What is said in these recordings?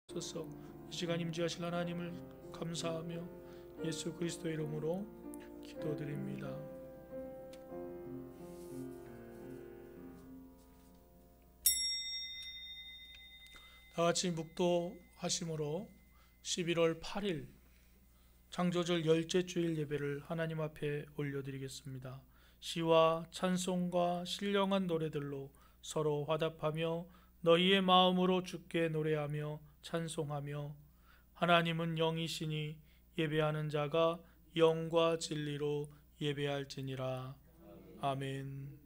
주옵소서. 이 시간 임재하실 하나님을 감사하며 예수 그리스도의 이름으로 기도드립니다. 다같이 묵도하심으로 11월 8일 창조절 열째 주일 예배를 하나님 앞에 올려드리겠습니다. 시와 찬송과 신령한 노래들로 서로 화답하며 너희의 마음으로 주께 노래하며 찬송하며 하나님은 영이시니 예배하는 자가 영과 진리로 예배할지니라. 아멘.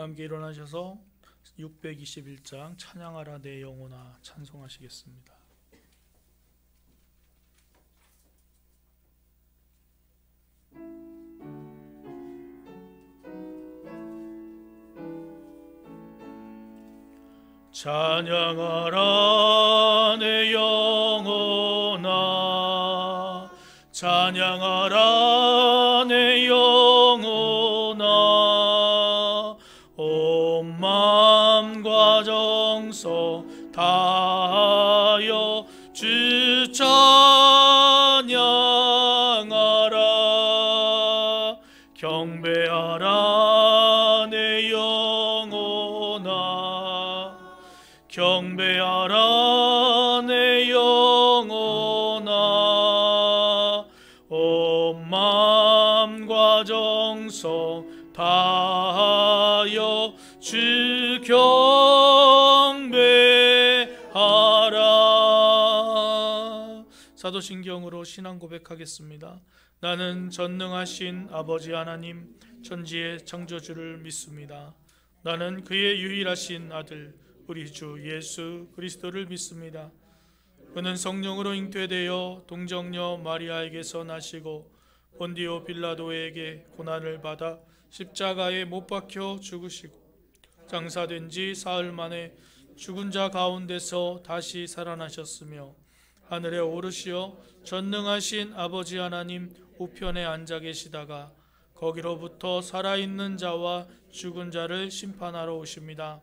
함께 일어나셔서 621장 찬양하라 내 영혼아 찬송하시겠습니다. 찬양하라 내 영혼아 찬양하라 내 영혼아 온 마음과 정성 다하여 주 찬양하라 경배하라 내 영혼아 경배하라 내 영혼아 온 마음과 정성 다하여 주 경배하라. 사도신경으로 신앙 고백하겠습니다. 나는 전능하신 아버지 하나님 천지의 창조주를 믿습니다. 나는 그의 유일하신 아들 우리 주 예수 그리스도를 믿습니다. 그는 성령으로 잉태되어 동정녀 마리아에게서 나시고 본디오 빌라도에게 고난을 받아 십자가에 못 박혀 죽으시고 장사된 지 사흘 만에 죽은 자 가운데서 다시 살아나셨으며 하늘에 오르시어 전능하신 아버지 하나님 우편에 앉아 계시다가 거기로부터 살아있는 자와 죽은 자를 심판하러 오십니다.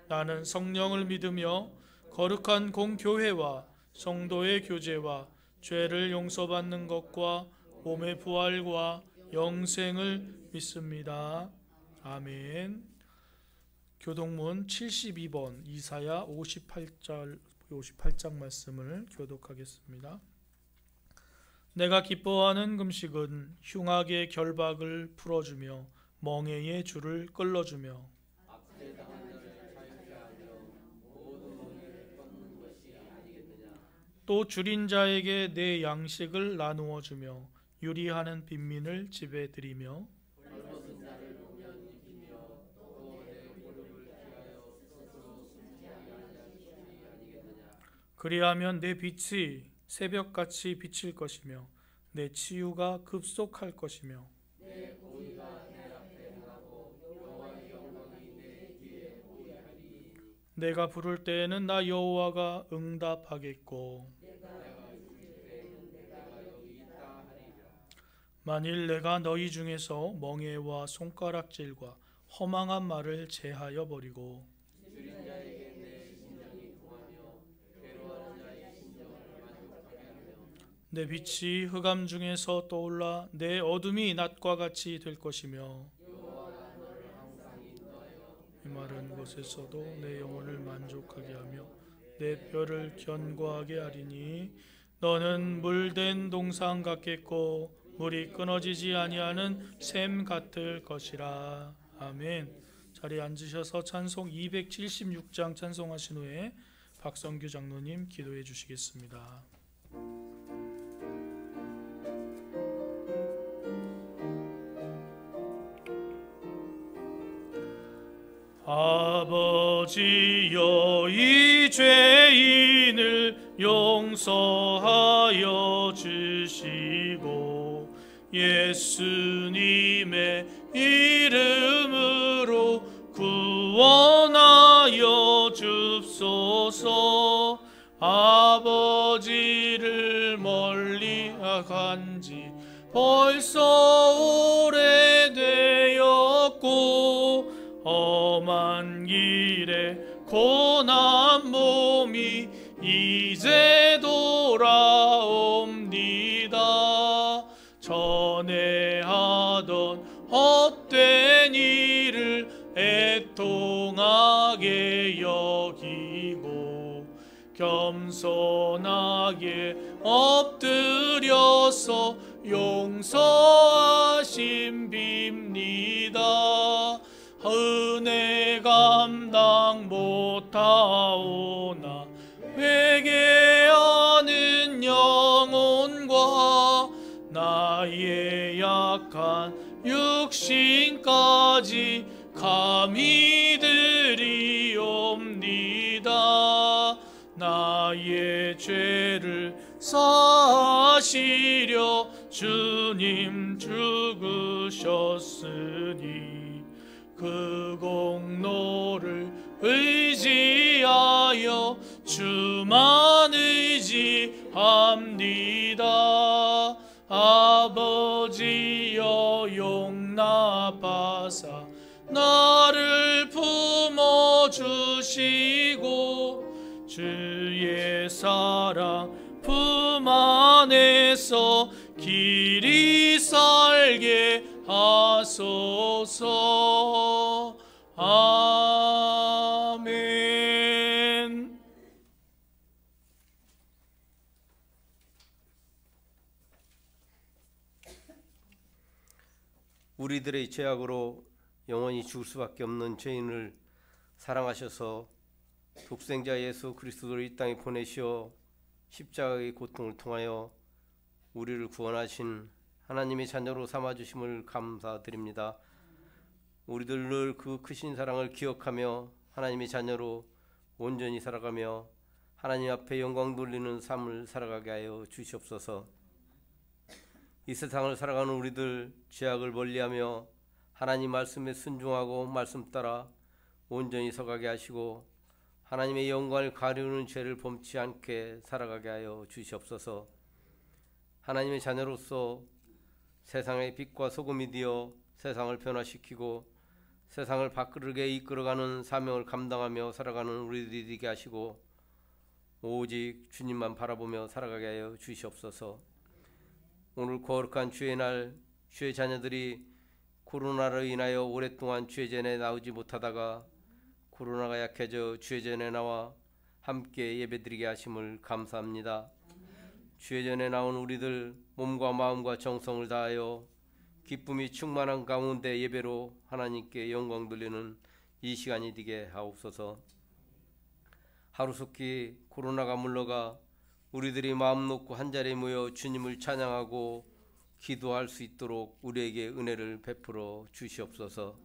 나는 성령을 믿으며 거룩한 공교회와 성도의 교제와 죄를 용서받는 것과 몸의 부활과 영생을 믿습니다. 아멘. 교독문 72번 이사야 58장 말씀을 교독하겠습니다. 내가 기뻐하는 금식은 흉악의 결박을 풀어주며 멍에의 줄을 끌어주며 또 줄인 자에게 내 양식을 나누어 주며 유리하는 빈민을 집에 들이며 그리하면 내 빛이 새벽같이 비칠 것이며 내 치유가 급속할 것이며 내가 부를 때에는 나 여호와가 응답하겠고 만일 내가 너희 중에서 멍에와 손가락질과 허망한 말을 제하여 버리고 내 빛이 흑암 중에서 떠올라 내 어둠이 낮과 같이 될 것이며 이 마른 곳에서도 내 영혼을 만족하게 하며 내 뼈를 견고하게 하리니 너는 물된 동상 같겠고 물이 끊어지지 아니하는 샘 같을 것이라. 아멘. 자리에 앉으셔서 찬송 276장 찬송하신 후에 박성규 장로님 기도해 주시겠습니다. 아버지여 이 죄인을 용서하여 주 받으시고 예수님의 이름으로 구원하여 줍소서. 아버지를 멀리 간지 벌써 오래되었고 험한 길에 고난 몸이 이제 돌아옵니다. 전에 하던 헛된 일을 애통하게 여기고 겸손하게 엎드려서 용서하심 빕니다. 은혜 감당 못하오나 회개하는 영혼과 나의 약한 육신까지 감히 드리옵니다. 나의 죄를 사하시려 주님 죽으셨으니 그 공로를 의지하여 주만 의지합니다. 아버지여 용납하사 나를 품어주시고 주의 사랑 품 안에서 길이 살게 하소서. 아멘. 우리들의 죄악으로 영원히 죽을 수밖에 없는 죄인을 사랑하셔서 독생자 예수 그리스도를 이 땅에 보내시어 십자가의 고통을 통하여 우리를 구원하신 하나님의 자녀로 삼아주심을 감사드립니다. 우리들 늘 그 크신 사랑을 기억하며 하나님의 자녀로 온전히 살아가며 하나님 앞에 영광 돌리는 삶을 살아가게 하여 주시옵소서. 이 세상을 살아가는 우리들 죄악을 멀리하며 하나님 말씀에 순종하고 말씀 따라 온전히 서가게 하시고 하나님의 영광을 가리우는 죄를 범치 않게 살아가게 하여 주시옵소서. 하나님의 자녀로서 세상의 빛과 소금이 되어 세상을 변화시키고 세상을 바꾸게 이끌어가는 사명을 감당하며 살아가는 우리들이 되게 하시고 오직 주님만 바라보며 살아가게 하여 주시옵소서. 오늘 거룩한 주의 날 주의 자녀들이 코로나로 인하여 오랫동안 주의 전에 나오지 못하다가 코로나가 약해져 주의 전에 나와 함께 예배드리게 하심을 감사합니다. 주의 전에 나온 우리들 몸과 마음과 정성을 다하여 기쁨이 충만한 가운데 예배로 하나님께 영광 돌리는 이 시간이 되게 하옵소서. 하루속히 코로나가 물러가 우리들이 마음 놓고 한자리에 모여 주님을 찬양하고 기도할 수 있도록 우리에게 은혜를 베풀어 주시옵소서.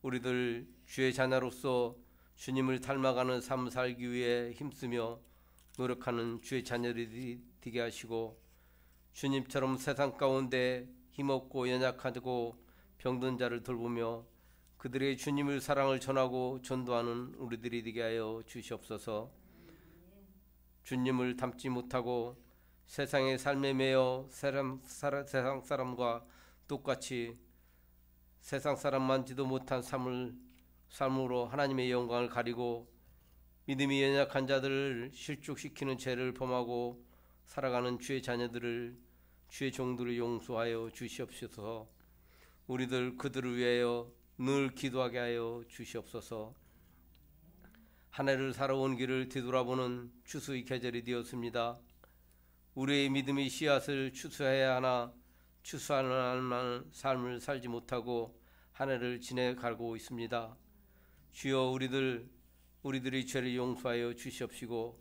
우리들 주의 자녀로서 주님을 닮아가는 삶 살기 위해 힘쓰며 노력하는 주의 자녀들이 되게 하시고 주님처럼 세상 가운데 힘없고 연약하고 병든 자를 돌보며 그들의 주님을 사랑을 전하고 전도하는 우리들이 되게 하여 주시옵소서. 주님을 닮지 못하고 세상의 삶에 매여 세상 사람과 똑같이 세상 사람 만지도 못한 삶으로 하나님의 영광을 가리고 믿음이 연약한 자들을 실족시키는 죄를 범하고 살아가는 주의 자녀들을 주의 종들을 용서하여 주시옵소서. 우리들 그들을 위하여 늘 기도하게 하여 주시옵소서. 한 해를 살아온 길을 뒤돌아보는 추수의 계절이 되었습니다. 우리의 믿음의 씨앗을 추수해야 하나 추수하는 삶을 살지 못하고 한 해를 지내가고 있습니다. 주여 우리들의 죄를 용서하여 주시옵시고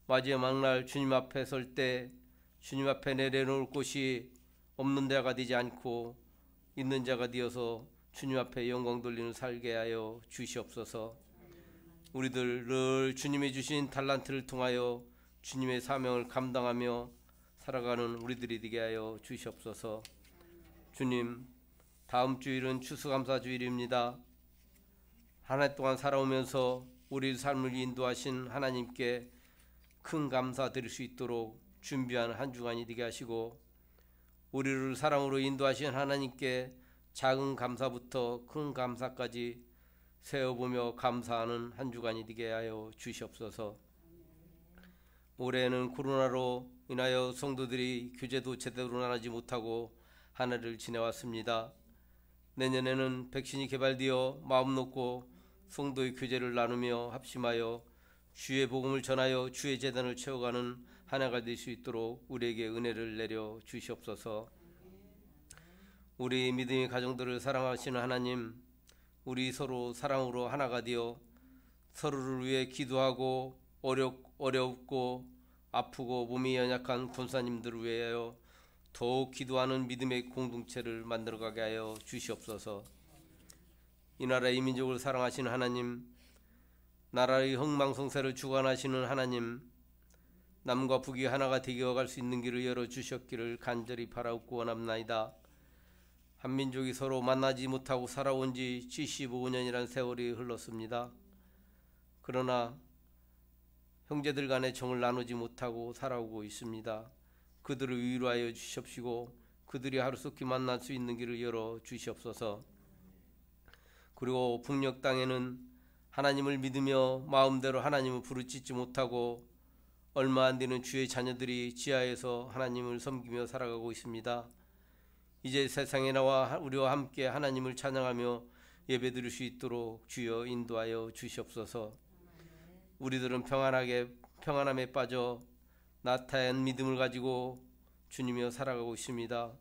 마지막 날 주님 앞에 설 때 주님 앞에 내려놓을 곳이 없는 자가 되지 않고 있는 자가 되어서 주님 앞에 영광 돌리는 살게 하여 주시옵소서. 우리들 늘 주님이 주신 달란트를 통하여 주님의 사명을 감당하며 살아가는 우리들이 되게 하여 주시옵소서. 주님, 다음 주일은 추수감사주일입니다. 한 해 동안 살아오면서 우리 삶을 인도하신 하나님께 큰 감사 드릴 수 있도록 준비한 한 주간이 되게 하시고, 우리를 사랑으로 인도하신 하나님께 작은 감사부터 큰 감사까지 세어보며 감사하는 한 주간이 되게 하여 주시옵소서. 올해는 코로나로 인하여 성도들이 교제도 제대로 나누지 못하고 한 해를 지내왔습니다. 내년에는 백신이 개발되어 마음 놓고 성도의 교제를 나누며 합심하여 주의 복음을 전하여 주의 제단을 채워가는 한 해가 될 수 있도록 우리에게 은혜를 내려 주시옵소서. 우리 믿음의 가정들을 사랑하시는 하나님, 우리 서로 사랑으로 하나가 되어 서로를 위해 기도하고 어렵고 아프고 몸이 연약한 권사님들을 위하여 더욱 기도하는 믿음의 공동체를 만들어가게 하여 주시옵소서. 이 나라의 민족을 사랑하시는 하나님, 나라의 흥망성쇠를 주관하시는 하나님, 남과 북이 하나가 되어갈 수 있는 길을 열어주셨기를 간절히 바라옵고 원합나이다. 한민족이 서로 만나지 못하고 살아온 지 75년이란 세월이 흘렀습니다. 그러나 형제들 간의 정을 나누지 못하고 살아오고 있습니다. 그들을 위로하여 주시옵시고 그들이 하루속히 만날 수 있는 길을 열어 주시옵소서. 그리고 북녘 땅에는 하나님을 믿으며 마음대로 하나님을 부르짖지 못하고 얼마 안 되는 주의 자녀들이 지하에서 하나님을 섬기며 살아가고 있습니다. 이제 세상에 나와 우리와 함께 하나님을 찬양하며 예배드릴 수 있도록 주여 인도하여 주시옵소서. 우리들은 평안함에 빠져 나타난 믿음을 가지고 주님이여 살아가고 있습니다.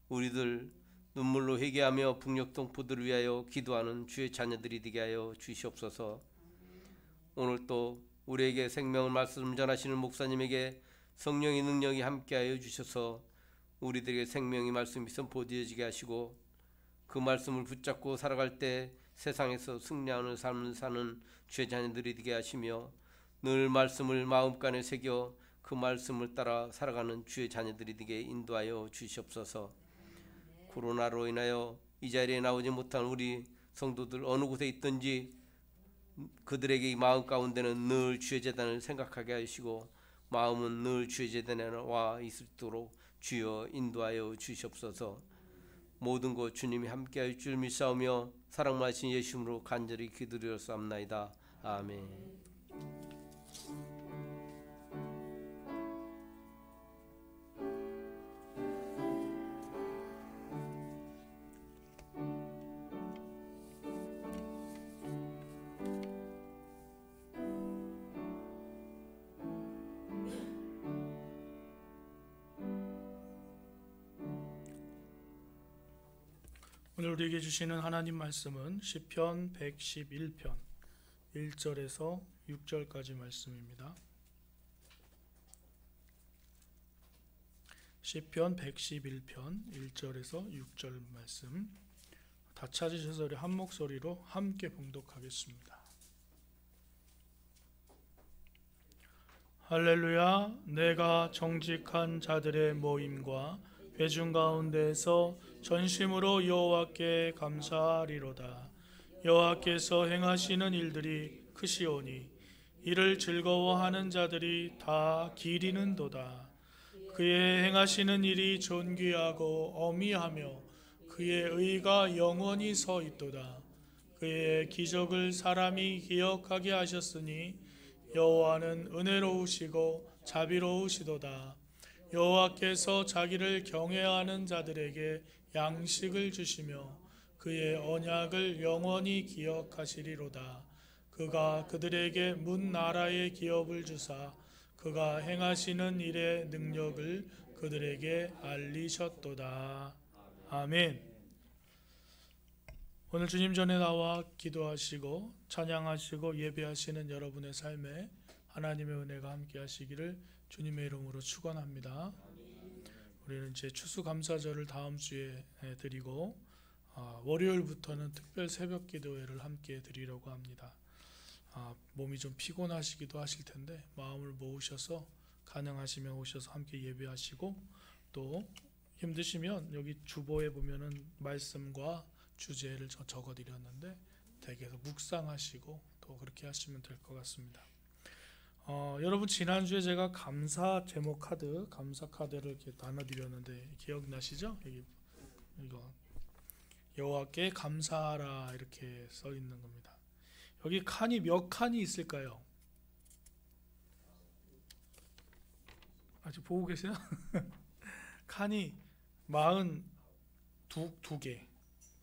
우리들 눈물로 회개하며 북녘 동포들을 위하여 기도하는 주의 자녀들이 되게 하여 주시옵소서. 오늘 또 우리에게 생명의 말씀 전하시는 목사님에게 성령의 능력이 함께하여 주셔서 우리들에게 생명의 말씀이 선포되어지게 하시고 그 말씀을 붙잡고 살아갈 때 세상에서 승리하는 삶을 사는 주의 자녀들이 되게 하시며 늘 말씀을 마음간에 새겨 그 말씀을 따라 살아가는 주의 자녀들이 되게 인도하여 주시옵소서. 코로나로 인하여 이 자리에 나오지 못한 우리 성도들 어느 곳에 있든지 그들에게 마음 가운데는 늘 주의 제단을 생각하게 하시고 마음은 늘 주의 제단에 와 있도록 주여 인도하여 주시옵소서. 모든 것 주님이 함께하여 줄 믿사오며 사랑하신 예수님으로 간절히 기도드렸사옵나이다. 아멘. 오늘 우리에게 주시는 하나님 말씀은 시편 111편 1절에서 6절까지 말씀입니다. 시편 111편 1절에서 6절 말씀 다 찾으셔서 우리 한 목소리로 함께 봉독하겠습니다. 할렐루야. 내가 정직한 자들의 모임과 회중 가운데에서 전심으로 여호와께 감사하리로다. 여호와께서 행하시는 일들이 크시오니 이를 즐거워하는 자들이 다 기리는도다. 그의 행하시는 일이 존귀하고 어미하며 그의 의가 영원히 서 있도다. 그의 기적을 사람이 기억하게 하셨으니 여호와는 은혜로우시고 자비로우시도다. 여호와께서 자기를 경외하는 자들에게 양식을 주시며 그의 언약을 영원히 기억하시리로다. 그가 그들에게 문 나라의 기업을 주사 그가 행하시는 일의 능력을 그들에게 알리셨도다. 아멘. 오늘 주님 전에 나와 기도하시고 찬양하시고 예배하시는 여러분의 삶에 하나님의 은혜가 함께 하시기를 주님의 이름으로 축원합니다. 우리는 이제 추수감사절을 다음 주에 드리고 월요일부터는 특별 새벽 기도회를 함께 드리려고 합니다. 몸이 좀 피곤하시기도 하실 텐데 마음을 모으셔서 가능하시면 오셔서 함께 예배하시고, 또 힘드시면 여기 주보에 보면은 말씀과 주제를 적어드렸는데 댁에서 묵상하시고 또 그렇게 하시면 될 것 같습니다. 여러분, 지난주에 제가 감사 제목 카드, 감사 카드를 이렇게 나눠드렸는데 기억나시죠? 이거 여호와께 감사하라 이렇게 써 있는 겁니다. 여기 칸이 몇 칸이 있을까요? 아직 보고 계세요? 칸이 42개,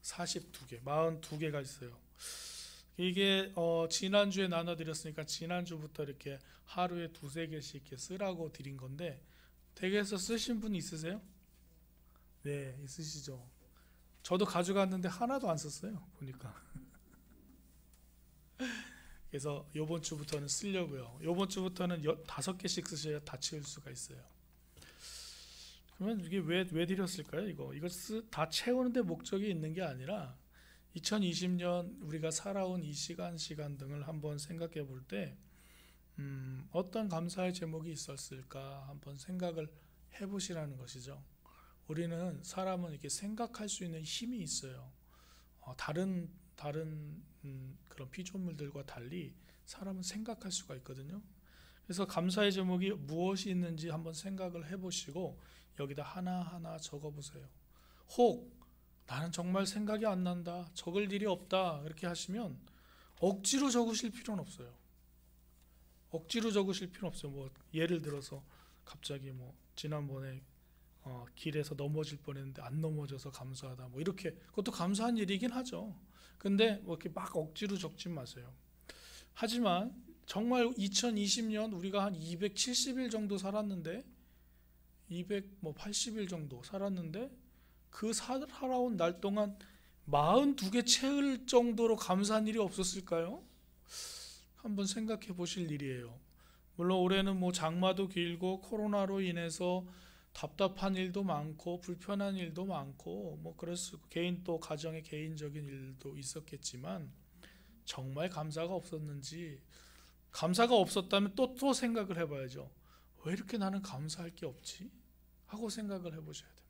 42개, 42개가 있어요. 이게 지난주에 나눠드렸으니까 지난주부터 이렇게 하루에 2-3개씩 이렇게 쓰라고 드린 건데, 댁에서 쓰신 분 있으세요? 네, 있으시죠. 저도 가져갔는데 하나도 안 썼어요, 보니까. 그래서 요번 주부터는 쓰려고요. 요번 주부터는 5개씩 쓰셔야 다 채울 수가 있어요. 그러면 이게 왜 드렸을까요? 이거 다 채우는데 목적이 있는 게 아니라 2020년 우리가 살아온 이 시간 등을 한번 생각해 볼 때 어떤 감사의 제목이 있었을까 한번 생각을 해보시라는 것이죠. 우리는 사람은 이렇게 생각할 수 있는 힘이 있어요. 다른 그런 피조물들과 달리 사람은 생각할 수가 있거든요. 그래서 감사의 제목이 무엇이 있는지 한번 생각을 해보시고 여기다 하나하나 적어보세요. 혹 나는 정말 생각이 안 난다, 적을 일이 없다 이렇게 하시면 억지로 적으실 필요는 없어요. 억지로 적으실 필요는 없어요. 뭐 예를 들어서 갑자기 지난번에 길에서 넘어질 뻔했는데 안 넘어져서 감사하다, 이렇게, 그것도 감사한 일이긴 하죠. 근데 이렇게 막 억지로 적지 마세요. 하지만 정말 2020년 우리가 한 270일 정도 살았는데 280일 정도 살았는데 그 살아온 날 동안 42개 채울 정도로 감사한 일이 없었을까요? 한번 생각해 보실 일이에요. 물론 올해는 장마도 길고 코로나로 인해서 답답한 일도 많고 불편한 일도 많고 그럴 수, 개인 또 가정의 개인적인 일도 있었겠지만 정말 감사가 없었는지, 감사가 없었다면 또 생각을 해봐야죠. 왜 이렇게 나는 감사할 게 없지? 하고 생각을 해보셔야 됩니다.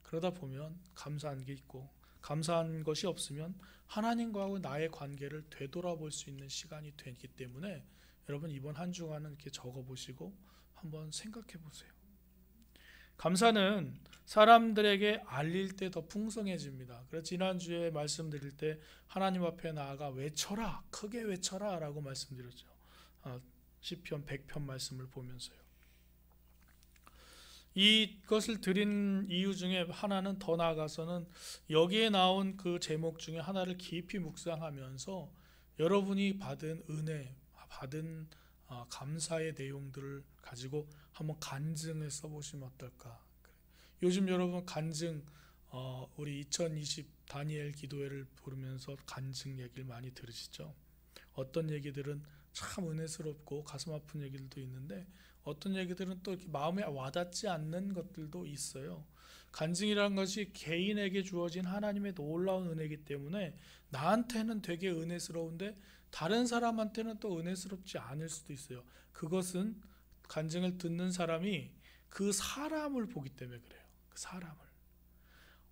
그러다 보면 감사한 게 있고 감사한 것이 없으면 하나님과의 나의 관계를 되돌아볼 수 있는 시간이 되기 때문에 여러분 이번 한 주간은 이렇게 적어보시고 한번 생각해 보세요. 감사는 사람들에게 알릴 때 더 풍성해집니다. 그래서 지난주에 말씀드릴 때 하나님 앞에 나아가 외쳐라, 크게 외쳐라 라고 말씀드렸죠. 시편 100편 말씀을 보면서요. 이것을 드린 이유 중에 하나는, 더 나아가서는 여기에 나온 그 제목 중에 하나를 깊이 묵상하면서 여러분이 받은 은혜, 받은 감사의 내용들을 가지고 한번 간증을 써보시면 어떨까. 요즘 여러분 간증, 우리 2020 다니엘 기도회를 부르면서 간증 얘기를 많이 들으시죠. 어떤 얘기들은 참 은혜스럽고 가슴 아픈 얘기들도 있는데 어떤 얘기들은 또 이렇게 마음에 와닿지 않는 것들도 있어요. 간증이라는 것이 개인에게 주어진 하나님의 놀라운 은혜이기 때문에 나한테는 되게 은혜스러운데 다른 사람한테는 또 은혜스럽지 않을 수도 있어요. 그것은 간증을 듣는 사람이 그 사람을 보기 때문에 그래요. 그 사람을,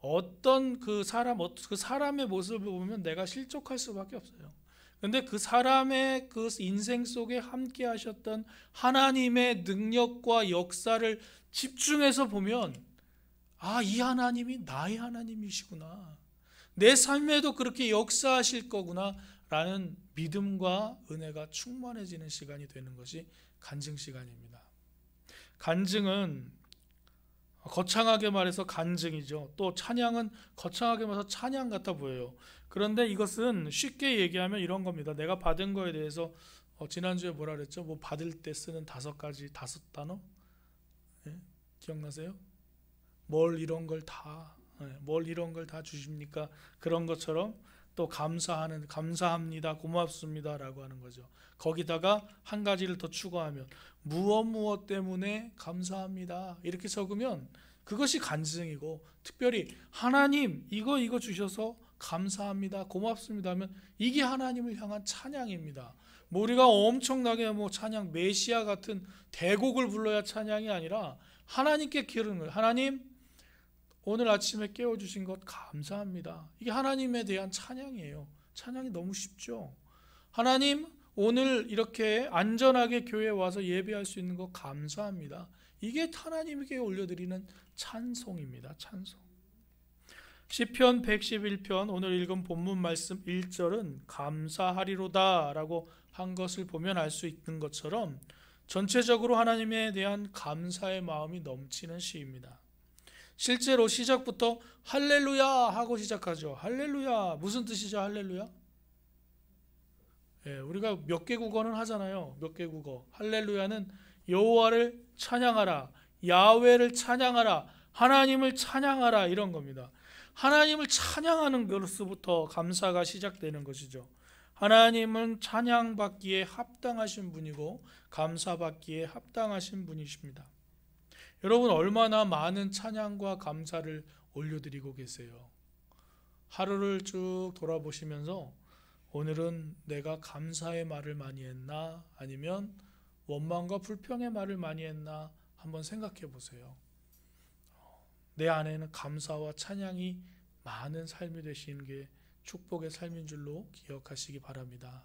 어떤 그 사람의 모습을 보면 내가 실족할 수밖에 없어요. 근데 그 사람의 그 인생 속에 함께 하셨던 하나님의 능력과 역사를 집중해서 보면, 이 하나님이 나의 하나님이시구나, 내 삶에도 그렇게 역사하실 거구나 라는 믿음과 은혜가 충만해지는 시간이 되는 것이 간증 시간입니다. 간증은 거창하게 말해서 간증이죠. 또 찬양은 거창하게 말해서 찬양 같아 보여요. 그런데 이것은 쉽게 얘기하면 이런 겁니다. 내가 받은 거에 대해서 지난주에 뭐라 그랬죠? 받을 때 쓰는 5 단어? 네? 기억나세요? 뭘 이런 걸 다 주십니까? 그런 것처럼 또 감사합니다, 고맙습니다 라고 하는 거죠. 거기다가 한 가지를 더 추가하면 무엇 때문에 감사합니다 이렇게 적으면 그것이 간증이고, 특별히 하나님 이거 주셔서 감사합니다, 고맙습니다 하면 이게 하나님을 향한 찬양입니다. 뭐 우리가 엄청나게 뭐 찬양 메시아 같은 대곡을 불러야 찬양이 아니라 하나님께 기르는 거예요. 하나님, 오늘 아침에 깨워주신 것 감사합니다. 이게 하나님에 대한 찬양이에요. 찬양이 너무 쉽죠. 하나님, 오늘 이렇게 안전하게 교회에 와서 예배할 수 있는 것 감사합니다. 이게 하나님께 올려드리는 찬송입니다. 찬송. 시편 111편 오늘 읽은 본문 말씀 1절은 감사하리로다 라고 한 것을 보면 알 수 있는 것처럼 전체적으로 하나님에 대한 감사의 마음이 넘치는 시입니다. 실제로 시작부터 할렐루야 하고 시작하죠. 할렐루야, 무슨 뜻이죠? 할렐루야? 우리가 몇 개 국어는 하잖아요. 몇 개 국어. 할렐루야는 여호와를 찬양하라, 야훼를 찬양하라, 하나님을 찬양하라 이런 겁니다. 하나님을 찬양하는 것으로부터 감사가 시작되는 것이죠. 하나님은 찬양받기에 합당하신 분이고 감사받기에 합당하신 분이십니다. 여러분, 얼마나 많은 찬양과 감사를 올려드리고 계세요. 하루를 쭉 돌아보시면서 오늘은 내가 감사의 말을 많이 했나, 아니면 원망과 불평의 말을 많이 했나 한번 생각해 보세요. 내 안에는 감사와 찬양이 많은 삶이 되시는 게 축복의 삶인 줄로 기억하시기 바랍니다.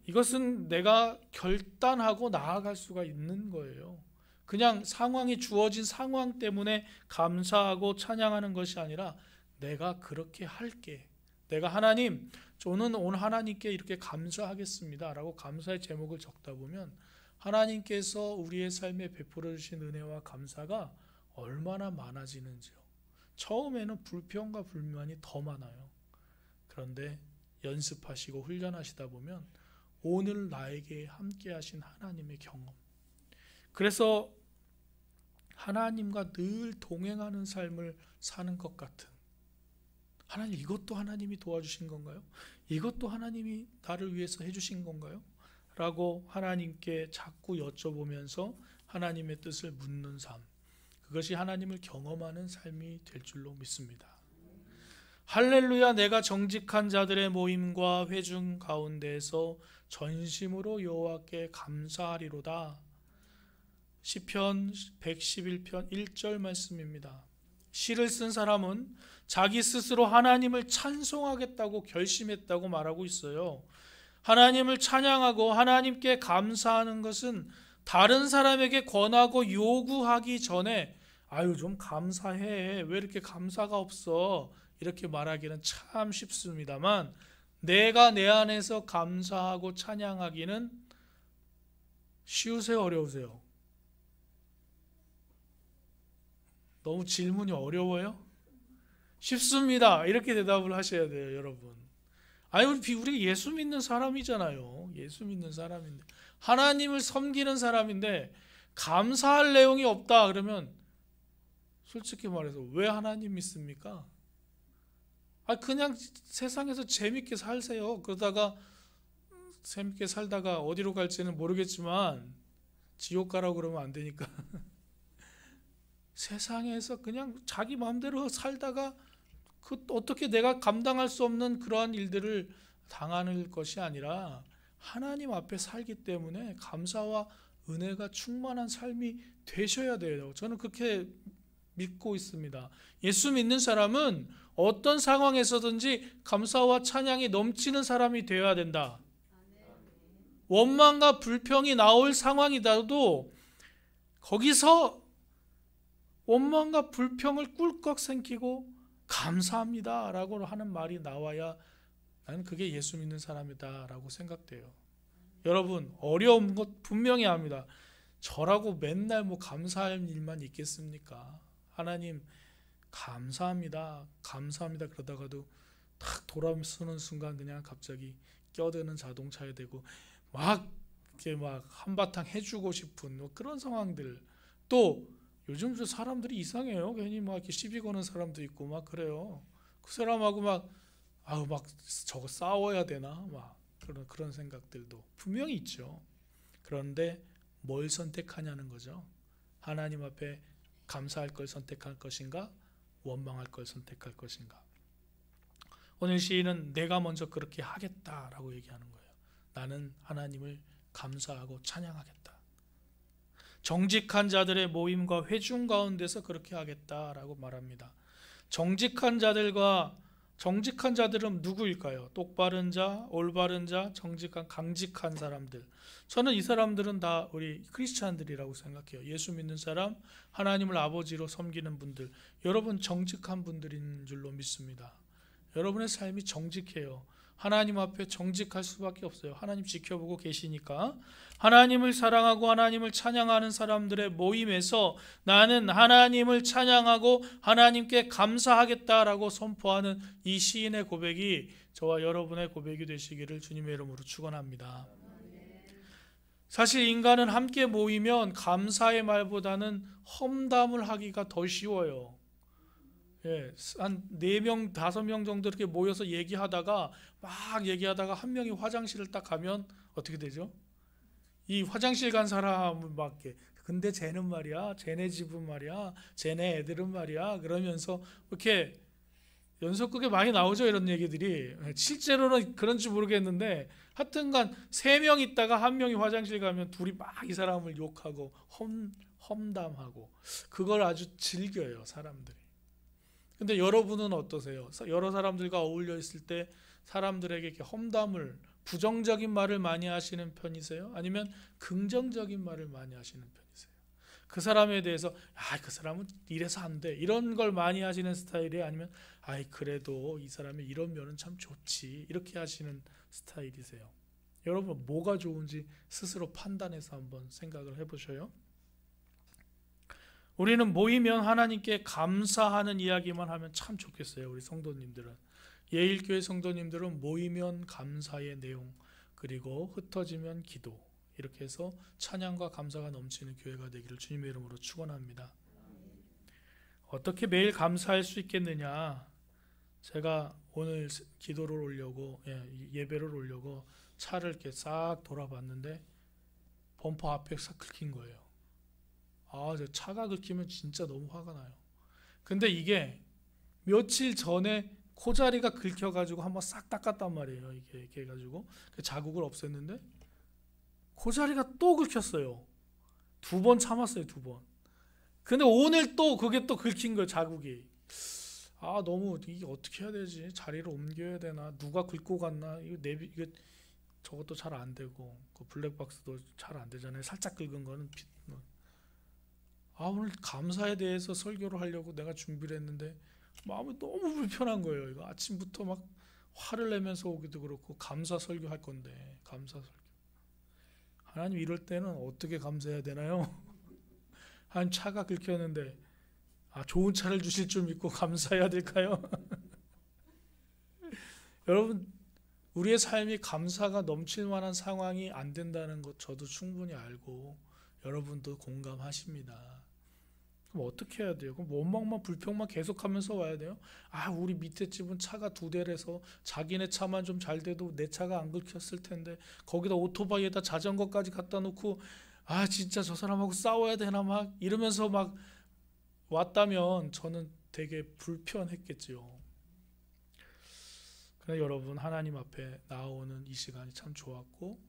이것은 내가 결단하고 나아갈 수가 있는 거예요. 그냥 상황이 주어진 상황 때문에 감사하고 찬양하는 것이 아니라 내가 그렇게 할게, 내가 하나님, 저는 오늘 하나님께 이렇게 감사하겠습니다 라고 감사의 제목을 적다 보면 하나님께서 우리의 삶에 베풀어 주신 은혜와 감사가 얼마나 많아지는지요. 처음에는 불평과 불만이 더 많아요. 그런데 연습하시고 훈련하시다 보면 오늘 나에게 함께 하신 하나님의 경험, 그래서 하나님과 늘 동행하는 삶을 사는 것 같은, 하나님, 이것도 하나님이 도와주신 건가요? 이것도 하나님이 나를 위해서 해주신 건가요? 라고 하나님께 자꾸 여쭤보면서 하나님의 뜻을 묻는 삶, 그것이 하나님을 경험하는 삶이 될 줄로 믿습니다. 할렐루야, 내가 정직한 자들의 모임과 회중 가운데에서 전심으로 여호와께 감사하리로다. 시편 111편 1절 말씀입니다. 시를 쓴 사람은 자기 스스로 하나님을 찬송하겠다고 결심했다고 말하고 있어요. 하나님을 찬양하고 하나님께 감사하는 것은 다른 사람에게 권하고 요구하기 전에 아유 좀 감사해, 왜 이렇게 감사가 없어, 이렇게 말하기는 참 쉽습니다만 내가 내 안에서 감사하고 찬양하기는 쉬우세요, 어려우세요? 너무 질문이 어려워요? 쉽습니다. 이렇게 대답을 하셔야 돼요, 여러분. 아니, 우리 예수 믿는 사람이잖아요. 예수 믿는 사람인데, 하나님을 섬기는 사람인데 감사할 내용이 없다 그러면 솔직히 말해서 왜 하나님 믿습니까? 그냥 세상에서 재밌게 살세요. 그러다가 재밌게 살다가 어디로 갈지는 모르겠지만 지옥 가라고 그러면 안 되니까 세상에서 그냥 자기 마음대로 살다가 어떻게 내가 감당할 수 없는 그러한 일들을 당하는 것이 아니라 하나님 앞에 살기 때문에 감사와 은혜가 충만한 삶이 되셔야 돼요. 저는 그렇게 믿고 있습니다. 예수 믿는 사람은 어떤 상황에서든지 감사와 찬양이 넘치는 사람이 되어야 된다. 원망과 불평이 나올 상황이라도 거기서 원망과 불평을 꿀꺽 삼키고 감사합니다 라고 하는 말이 나와야 나는 그게 예수 믿는 사람이다 라고 생각돼요. 여러분, 어려운 것 분명히 압니다. 저라고 맨날 감사할 일만 있겠습니까? 하나님 감사합니다, 감사합니다 그러다가도 탁 돌아서는 순간 그냥 갑자기 껴드는 자동차에 대고 이렇게 한바탕 해주고 싶은 그런 상황들. 또 요즘 사람들이 이상해요. 괜히 이렇게 시비 거는 사람도 있고 그래요. 그 사람하고 저거 싸워야 되나 그런 생각들도 분명히 있죠. 그런데 뭘 선택하냐는 거죠. 하나님 앞에 감사할 걸 선택할 것인가, 원망할 걸 선택할 것인가. 오늘 시인은 내가 먼저 그렇게 하겠다라고 얘기하는 거예요. 나는 하나님을 감사하고 찬양하겠다. 정직한 자들의 모임과 회중 가운데서 그렇게 하겠다라고 말합니다. 정직한 자들은 누구일까요? 똑바른 자, 올바른 자, 정직한, 강직한 사람들. 저는 이 사람들은 다 우리 크리스찬들이라고 생각해요. 예수 믿는 사람, 하나님을 아버지로 섬기는 분들. 여러분 정직한 분들인 줄로 믿습니다. 여러분의 삶이 정직해요. 하나님 앞에 정직할 수밖에 없어요. 하나님 지켜보고 계시니까. 하나님을 사랑하고 하나님을 찬양하는 사람들의 모임에서 나는 하나님을 찬양하고 하나님께 감사하겠다라고 선포하는 이 시인의 고백이 저와 여러분의 고백이 되시기를 주님의 이름으로 축원합니다. 사실 인간은 함께 모이면 감사의 말보다는 험담을 하기가 더 쉬워요. 한 4명, 5명 정도 이렇게 모여서 얘기하다가 한 명이 화장실을 딱 가면 어떻게 되죠? 이 화장실 간 사람은 막 근데 쟤는 말이야, 쟤네 집은 말이야, 쟤네 애들은 말이야 그러면서 이렇게 연속극에 많이 나오죠, 이런 얘기들이. 실제로는 그런지 모르겠는데 하여튼간 3명 있다가 한 명이 화장실 가면 둘이 막 이 사람을 욕하고 험담하고 그걸 아주 즐겨요, 사람들이. 근데 여러분은 어떠세요? 여러 사람들과 어울려 있을 때 사람들에게 이렇게 험담을, 부정적인 말을 많이 하시는 편이세요? 아니면 긍정적인 말을 많이 하시는 편이세요? 그 사람에 대해서 그 사람은 이래서 안 돼, 이런 걸 많이 하시는 스타일이에요? 아니면 그래도 이 사람이 이런 면은 참 좋지, 이렇게 하시는 스타일이세요? 여러분 뭐가 좋은지 스스로 판단해서 한번 생각을 해보셔요. 우리는 모이면 하나님께 감사하는 이야기만 하면 참 좋겠어요. 우리 성도님들은, 예일교회 성도님들은 모이면 감사의 내용, 그리고 흩어지면 기도, 이렇게 해서 찬양과 감사가 넘치는 교회가 되기를 주님의 이름으로 축원합니다. 어떻게 매일 감사할 수 있겠느냐? 제가 오늘 기도를 올려고, 예배를 올려고 차를 이렇게 싹 돌아봤는데 범퍼 앞에 싹 긁힌 거예요. 저 차가 긁히면 진짜 너무 화가 나요. 근데 이게 며칠 전에 코자리가 긁혀가지고 한번 싹 닦았단 말이에요. 이렇게 해가지고 그 자국을 없앴는데 코자리가 또 긁혔어요. 2번 참았어요, 2번. 근데 오늘 또 그게 또 긁힌 거예요, 자국이. 너무 이게 어떻게 해야 되지? 자리를 옮겨야 되나? 누가 긁고 갔나? 이거 저것도 잘 안 되고 그 블랙박스도 잘 안 되잖아요. 살짝 긁은 거는 오늘 감사에 대해서 설교를 하려고 내가 준비를 했는데 마음이 너무 불편한 거예요. 이거 아침부터 막 화를 내면서 오기도 그렇고, 감사 설교할 건데, 감사 설교. 하나님, 이럴 때는 어떻게 감사해야 되나요? 하나님, 차가 긁혔는데 좋은 차를 주실 줄 믿고 감사해야 될까요? 여러분, 우리의 삶이 감사가 넘칠 만한 상황이 안 된다는 것 저도 충분히 알고 여러분도 공감하십니다. 그럼 어떻게 해야 돼요? 그럼 원망만 불평만 계속하면서 와야 돼요? 우리 밑에 집은 차가 2대라서 자기네 차만 좀 잘 돼도 내 차가 안 긁혔을 텐데 거기다 오토바이에다 자전거까지 갖다 놓고 진짜 저 사람하고 싸워야 되나 막 이러면서 막 왔다면 저는 되게 불편했겠죠. 그러나 여러분, 하나님 앞에 나오는 이 시간이 참 좋았고,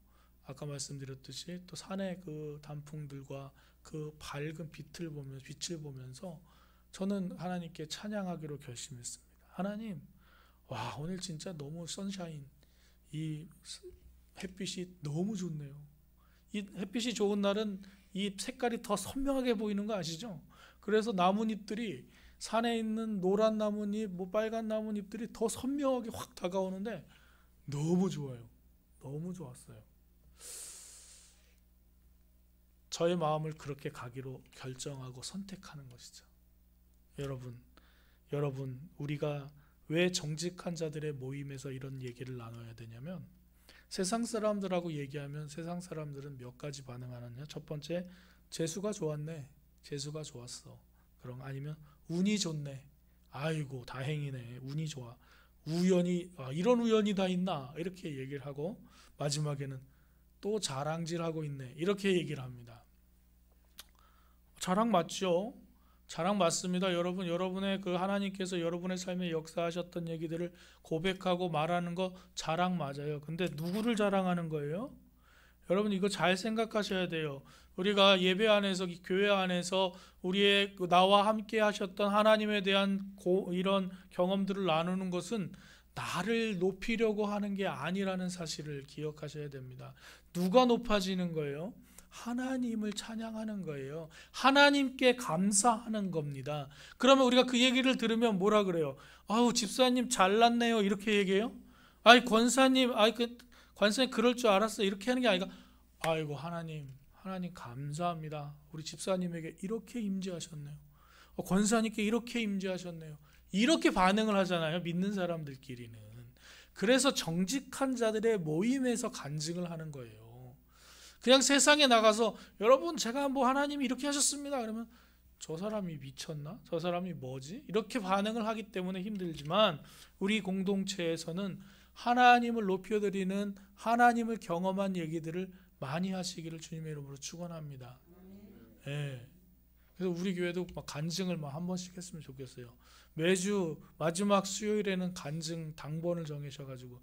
아까 말씀드렸듯이 또 산의 그 단풍들과 그 밝은 빛을 보면서 저는 하나님께 찬양하기로 결심했습니다. 하나님, 오늘 진짜 너무 선샤인, 이 햇빛이 너무 좋네요. 이 햇빛이 좋은 날은 이 색깔이 더 선명하게 보이는 거 아시죠? 그래서 나뭇잎들이, 산에 있는 노란 나뭇잎, 빨간 나뭇잎들이 더 선명하게 확 다가오는데 너무 좋아요. 너무 좋았어요. 저의 마음을 그렇게 가기로 결정하고 선택하는 것이죠. 여러분, 우리가 왜 정직한 자들의 모임에서 이런 얘기를 나눠야 되냐면, 세상 사람들하고 얘기하면 세상 사람들은 몇 가지 반응하느냐. 첫 번째, 재수가 좋았네, 재수가 좋았어. 그럼 아니면 운이 좋네, 아이고 다행이네, 운이 좋아, 우연히, 이런 우연이 다 있나, 이렇게 얘기를 하고, 마지막에는 또 자랑질하고 있네, 이렇게 얘기를 합니다. 자랑 맞죠? 자랑 맞습니다. 여러분, 여러분의 그 하나님께서 여러분의 삶에 역사하셨던 얘기들을 고백하고 말하는 거 자랑 맞아요. 근데 누구를 자랑하는 거예요? 여러분, 이거 잘 생각하셔야 돼요. 우리가 예배 안에서, 교회 안에서 우리의 나와 함께 하셨던 하나님에 대한 이런 경험들을 나누는 것은 나를 높이려고 하는 게 아니라는 사실을 기억하셔야 됩니다. 누가 높아지는 거예요? 하나님을 찬양하는 거예요. 하나님께 감사하는 겁니다. 그러면 우리가 그 얘기를 들으면 뭐라 그래요? 아우, 집사님 잘났네요. 이렇게 얘기해요? 아이, 권사님, 권사님 그럴 줄 알았어요. 이렇게 하는 게 아니라, 아이고, 하나님 감사합니다. 우리 집사님에게 이렇게 임재하셨네요. 권사님께 이렇게 임재하셨네요. 이렇게 반응을 하잖아요. 믿는 사람들끼리는. 그래서 정직한 자들의 모임에서 간증을 하는 거예요. 그냥 세상에 나가서 여러분 제가 뭐 하나님이 이렇게 하셨습니다. 그러면 저 사람이 미쳤나? 저 사람이 뭐지? 이렇게 반응을 하기 때문에 힘들지만 우리 공동체에서는 하나님을 높여드리는 하나님을 경험한 얘기들을 많이 하시기를 주님의 이름으로 축원합니다. 예. 그래서 우리 교회도 막 간증을 막 한 번씩 했으면 좋겠어요. 매주 마지막 수요일에는 간증 당번을 정하셔가지고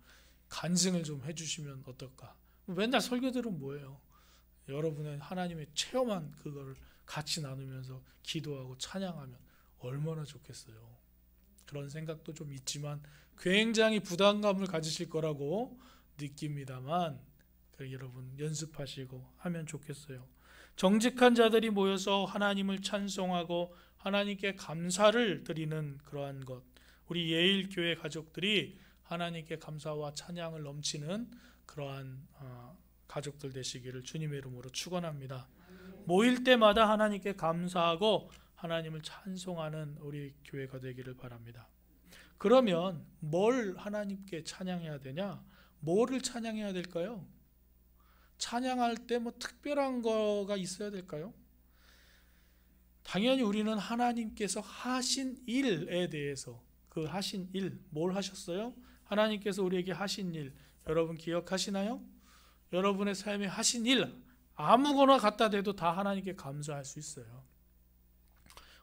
간증을 좀 해주시면 어떨까? 맨날 설교들은 뭐예요? 여러분의 하나님의 체험한 그거를 같이 나누면서 기도하고 찬양하면 얼마나 좋겠어요. 그런 생각도 좀 있지만 굉장히 부담감을 가지실 거라고 느낍니다만 여러분 연습하시고 하면 좋겠어요. 정직한 자들이 모여서 하나님을 찬송하고 하나님께 감사를 드리는 그러한 것, 우리 예일교회 가족들이 하나님께 감사와 찬양을 넘치는 그러한 가족들 되시기를 주님의 이름으로 축원합니다. 모일 때마다 하나님께 감사하고 하나님을 찬송하는 우리 교회가 되기를 바랍니다. 그러면 뭘 하나님께 찬양해야 되냐? 뭐를 찬양해야 될까요? 찬양할 때 뭐 특별한 거가 있어야 될까요? 당연히 우리는 하나님께서 하신 일에 대해서, 그 하신 일, 뭘 하셨어요? 하나님께서 우리에게 하신 일, 여러분 기억하시나요? 여러분의 삶에 하신 일 아무거나 갖다 대도 다 하나님께 감사할 수 있어요.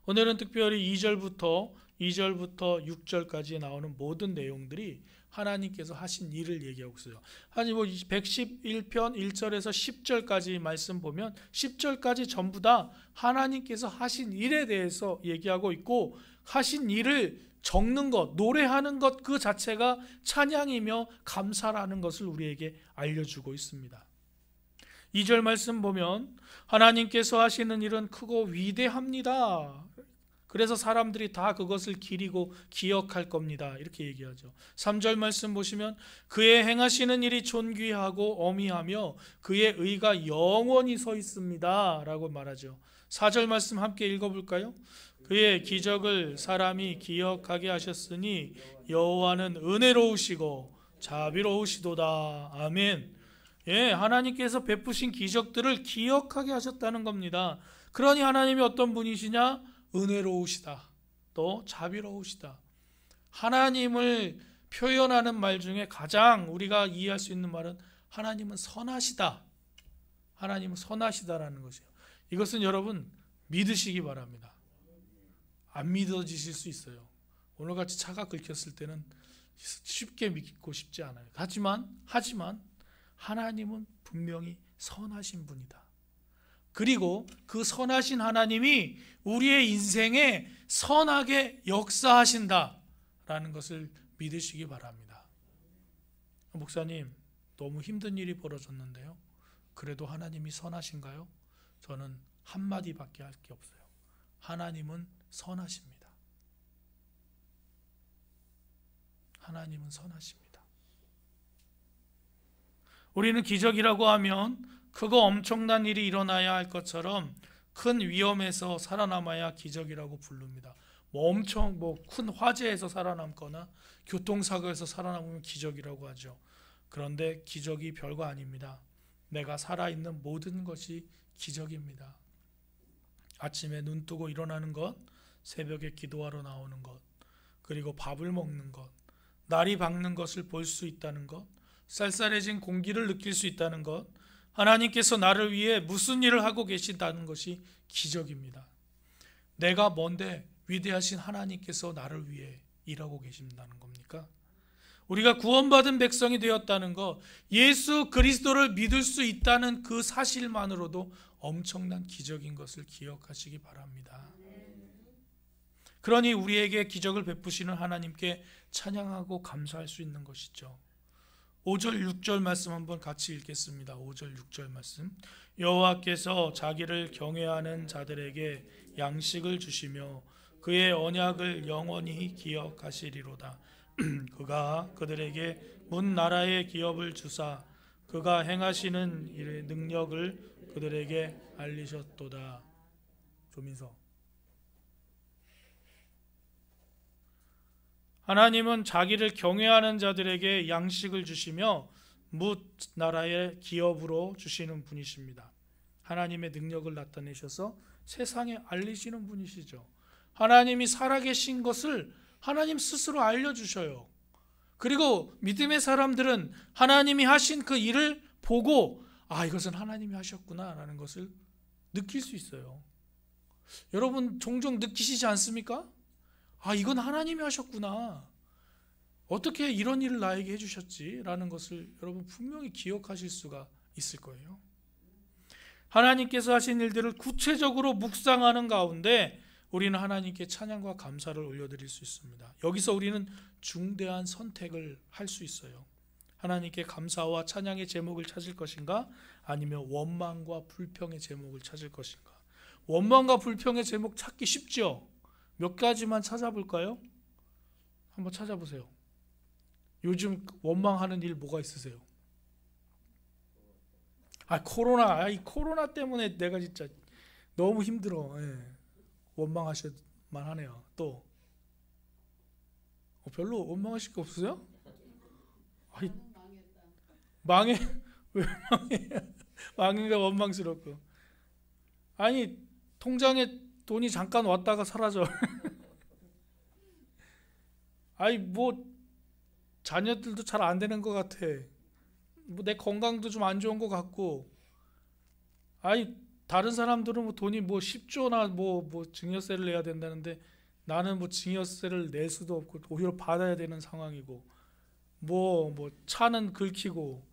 오늘은 특별히 2절부터 6절까지 나오는 모든 내용들이 하나님께서 하신 일을 얘기하고 있어요. 아니 111편 1절에서 10절까지 말씀 보면 10절까지 전부 다 하나님께서 하신 일에 대해서 얘기하고 있고, 하신 일을 적는 것, 노래하는 것 그 자체가 찬양이며 감사라는 것을 우리에게 알려주고 있습니다. 2절 말씀 보면 하나님께서 하시는 일은 크고 위대합니다. 그래서 사람들이 다 그것을 기리고 기억할 겁니다. 이렇게 얘기하죠. 3절 말씀 보시면 그의 행하시는 일이 존귀하고 어미하며 그의 의가 영원히 서 있습니다. 라고 말하죠. 4절 말씀 함께 읽어볼까요? 그의 기적을 사람이 기억하게 하셨으니 여호와는 은혜로우시고 자비로우시도다. 아멘. 예, 하나님께서 베푸신 기적들을 기억하게 하셨다는 겁니다. 그러니 하나님이 어떤 분이시냐? 은혜로우시다. 또 자비로우시다. 하나님을 표현하는 말 중에 가장 우리가 이해할 수 있는 말은 하나님은 선하시다. 하나님은 선하시다라는 것이에요. 이것은 여러분 믿으시기 바랍니다. 안 믿어지실 수 있어요. 오늘같이 차가 긁혔을 때는 쉽게 믿고 싶지 않아요. 하지만 하나님은 분명히 선하신 분이다. 그리고 그 선하신 하나님이 우리의 인생에 선하게 역사하신다라는 것을 믿으시기 바랍니다. 목사님, 너무 힘든 일이 벌어졌는데요. 그래도 하나님이 선하신가요? 저는 한마디밖에 할 게 없어요. 하나님은 선하십니다. 하나님은 선하십니다. 우리는 기적이라고 하면 크고 엄청난 일이 일어나야 할 것처럼 큰 위험에서 살아남아야 기적이라고 부릅니다. 엄청 큰 화재에서 살아남거나 교통사고에서 살아남으면 기적이라고 하죠. 그런데 기적이 별거 아닙니다. 내가 살아있는 모든 것이 기적입니다. 아침에 눈 뜨고 일어나는 것, 새벽에 기도하러 나오는 것, 그리고 밥을 먹는 것, 날이 밝는 것을 볼 수 있다는 것, 쌀쌀해진 공기를 느낄 수 있다는 것, 하나님께서 나를 위해 무슨 일을 하고 계신다는 것이 기적입니다. 내가 뭔데 위대하신 하나님께서 나를 위해 일하고 계신다는 겁니까? 우리가 구원받은 백성이 되었다는 것, 예수 그리스도를 믿을 수 있다는 그 사실만으로도 엄청난 기적인 것을 기억하시기 바랍니다. 그러니 우리에게 기적을 베푸시는 하나님께 찬양하고 감사할 수 있는 것이죠. 5절 6절 말씀 한번 같이 읽겠습니다. 5절 6절 말씀. 여호와께서 자기를 경외하는 자들에게 양식을 주시며 그의 언약을 영원히 기억하시리로다. 그가 그들에게 문 나라의 기업을 주사 그가 행하시는 일의 능력을 그들에게 알리셨도다. 조민서. 하나님은 자기를 경외하는 자들에게 양식을 주시며 뭇 나라의 기업으로 주시는 분이십니다. 하나님의 능력을 나타내셔서 세상에 알리시는 분이시죠. 하나님이 살아계신 것을 하나님 스스로 알려주셔요. 그리고 믿음의 사람들은 하나님이 하신 그 일을 보고 이것은 하나님이 하셨구나 라는 것을 느낄 수 있어요. 여러분 종종 느끼시지 않습니까? 이건 하나님이 하셨구나. 어떻게 이런 일을 나에게 해주셨지? 라는 것을 여러분 분명히 기억하실 수가 있을 거예요. 하나님께서 하신 일들을 구체적으로 묵상하는 가운데 우리는 하나님께 찬양과 감사를 올려드릴 수 있습니다. 여기서 우리는 중대한 선택을 할 수 있어요. 하나님께 감사와 찬양의 제목을 찾을 것인가? 아니면 원망과 불평의 제목을 찾을 것인가? 원망과 불평의 제목 찾기 쉽죠? 몇 가지만 찾아볼까요? 한번 찾아보세요. 요즘 원망하는 일 뭐가 있으세요? 코로나. 이 코로나 때문에 내가 진짜 너무 힘들어. 원망하실만 하네요. 또 별로 원망하실 거 없으세요? 망해. 왜 망해? 망해가 원망스럽고. 통장에 돈이 잠깐 왔다가 사라져. 자녀들도 잘 안 되는 것 같아. 내 건강도 좀 안 좋은 것 같고. 다른 사람들은 돈이 10조나 증여세를 내야 된다는데 나는 증여세를 낼 수도 없고 오히려 받아야 되는 상황이고 차는 긁히고.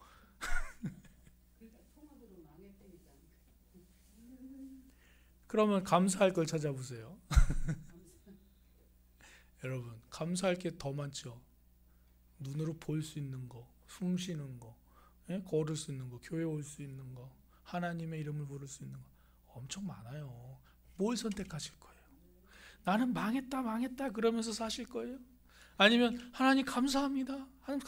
그러면 감사할 걸 찾아보세요. 여러분 감사할 게 더 많죠. 눈으로 볼 수 있는 거, 숨 쉬는 거, 걸을 수 있는 거, 교회 올 수 있는 거, 하나님의 이름을 부를 수 있는 거 엄청 많아요. 뭘 선택하실 거예요? 나는 망했다 그러면서 사실 거예요? 아니면 하나님 감사합니다, 하나님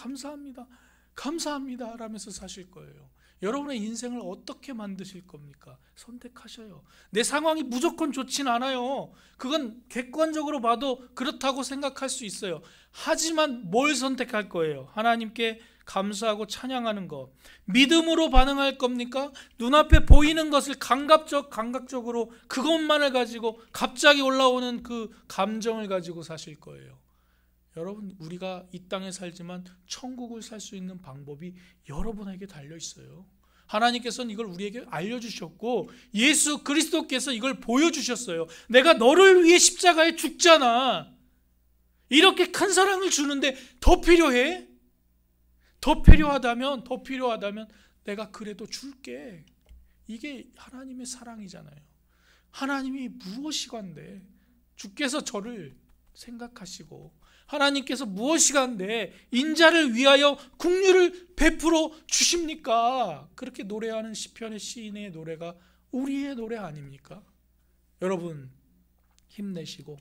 감사합니다 라면서 사실 거예요? 여러분의 인생을 어떻게 만드실 겁니까? 선택하셔요. 내 상황이 무조건 좋진 않아요. 그건 객관적으로 봐도 그렇다고 생각할 수 있어요. 하지만 뭘 선택할 거예요? 하나님께 감사하고 찬양하는 것. 믿음으로 반응할 겁니까? 눈앞에 보이는 것을 감각적으로 그것만을 가지고 갑자기 올라오는 그 감정을 가지고 사실 거예요. 여러분 우리가 이 땅에 살지만 천국을 살 수 있는 방법이 여러분에게 달려 있어요. 하나님께서는 이걸 우리에게 알려주셨고 예수 그리스도께서 이걸 보여주셨어요. 내가 너를 위해 십자가에 죽잖아. 이렇게 큰 사랑을 주는데 더 필요해? 더 필요하다면 내가 그래도 줄게. 이게 하나님의 사랑이잖아요. 하나님이 무엇이간데 주께서 저를 생각하시고 하나님께서 무엇이간데 인자를 위하여 긍휼을 베풀어 주십니까? 그렇게 노래하는 시편의 시인의 노래가 우리의 노래 아닙니까? 여러분 힘내시고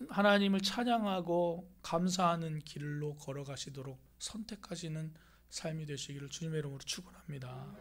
하나님을 찬양하고 감사하는 길로 걸어가시도록 선택하시는 삶이 되시기를 주님의 이름으로 축원합니다.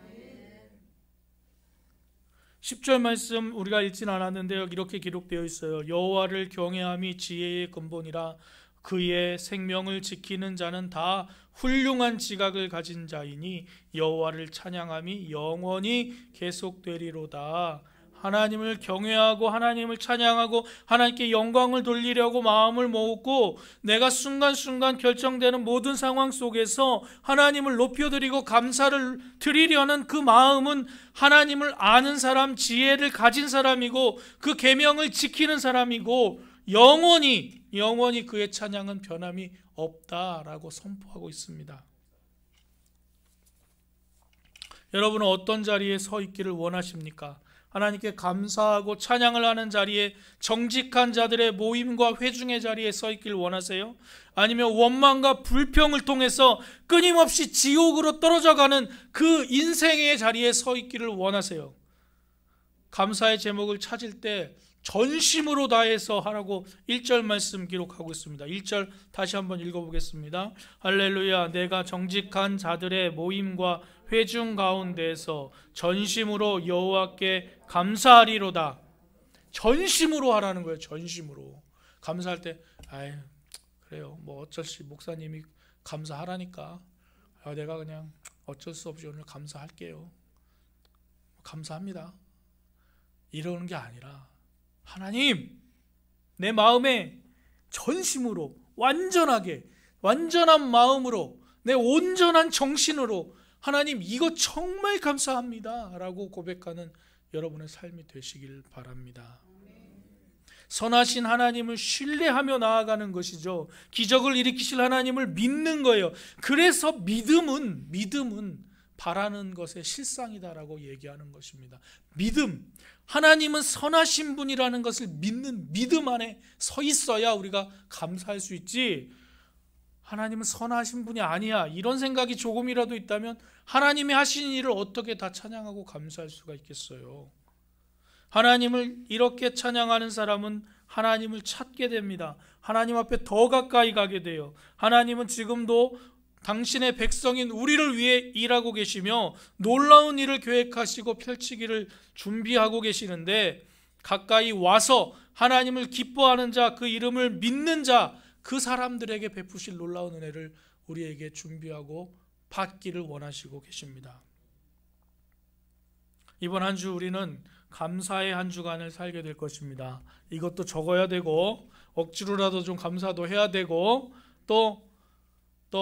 10절 말씀 우리가 읽진 않았는데요. 이렇게 기록되어 있어요. 여호와를 경외함이 지혜의 근본이라 그의 생명을 지키는 자는 다 훌륭한 지각을 가진 자이니 여호와를 찬양함이 영원히 계속되리로다. 하나님을 경외하고 하나님을 찬양하고 하나님께 영광을 돌리려고 마음을 먹고 내가 순간순간 결정되는 모든 상황 속에서 하나님을 높여드리고 감사를 드리려는 그 마음은 하나님을 아는 사람, 지혜를 가진 사람이고 그 계명을 지키는 사람이고 영원히 그의 찬양은 변함이 없다라고 선포하고 있습니다. 여러분은 어떤 자리에 서 있기를 원하십니까? 하나님께 감사하고 찬양을 하는 자리에, 정직한 자들의 모임과 회중의 자리에 서 있길 원하세요? 아니면 원망과 불평을 통해서 끊임없이 지옥으로 떨어져가는 그 인생의 자리에 서 있기를 원하세요? 감사의 제목을 찾을 때 전심으로 다해서 하라고 1절 말씀 기록하고 있습니다. 1절 다시 한번 읽어보겠습니다. 할렐루야. 내가 정직한 자들의 모임과 회중 가운데에서 전심으로 여호와께 감사하리로다. 전심으로 하라는 거예요. 전심으로. 감사할 때 아유 그래요, 뭐 어쩔 수 목사님이 감사하라니까 내가 그냥 어쩔 수 없이 오늘 감사할게요, 감사합니다, 이러는 게 아니라 하나님, 내 마음에 전심으로 완전하게, 완전한 마음으로, 내 온전한 정신으로 하나님 이거 정말 감사합니다 라고 고백하는 여러분의 삶이 되시길 바랍니다. 선하신 하나님을 신뢰하며 나아가는 것이죠. 기적을 일으키실 하나님을 믿는 거예요. 그래서 믿음은 바라는 것의 실상이다라고 얘기하는 것입니다. 믿음, 하나님은 선하신 분이라는 것을 믿는 믿음 안에 서 있어야 우리가 감사할 수 있지, 하나님은 선하신 분이 아니야 이런 생각이 조금이라도 있다면 하나님이 하신 일을 어떻게 다 찬양하고 감사할 수가 있겠어요? 하나님을 이렇게 찬양하는 사람은 하나님을 찾게 됩니다. 하나님 앞에 더 가까이 가게 돼요. 하나님은 지금도 당신의 백성인 우리를 위해 일하고 계시며 놀라운 일을 계획하시고 펼치기를 준비하고 계시는데, 가까이 와서 하나님을 기뻐하는 자, 그 이름을 믿는 자, 그 사람들에게 베푸실 놀라운 은혜를 우리에게 준비하고 받기를 원하시고 계십니다. 이번 한 주 우리는 감사의 한 주간을 살게 될 것입니다. 이것도 적어야 되고 억지로라도 좀 감사도 해야 되고 또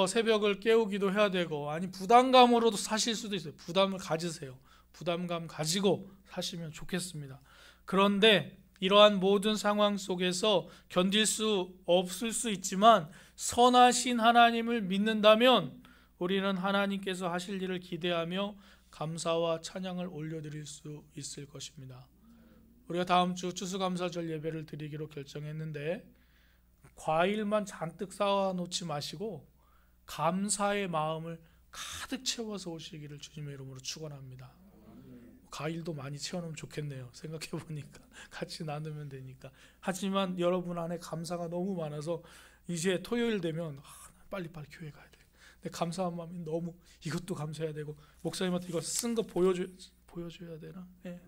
새벽을 깨우기도 해야 되고, 아니 부담감으로도 사실 수도 있어요. 부담을 가지세요. 부담감 가지고 사시면 좋겠습니다. 그런데 이러한 모든 상황 속에서 견딜 수 없을 수 있지만 선하신 하나님을 믿는다면 우리는 하나님께서 하실 일을 기대하며 감사와 찬양을 올려드릴 수 있을 것입니다. 우리가 다음 주 추수감사절 예배를 드리기로 결정했는데 과일만 잔뜩 쌓아놓지 마시고 감사의 마음을 가득 채워서 오시기를 주님의 이름으로 축원합니다. 과일도 많이 채워놓으면 좋겠네요. 생각해보니까 같이 나누면 되니까. 하지만 여러분 안에 감사가 너무 많아서 이제 토요일 되면 빨리빨리 교회 가야 돼. 근데 감사한 마음이 너무, 이것도 감사해야 되고 목사님한테 이거 쓴 거 보여줘야 되나? 네.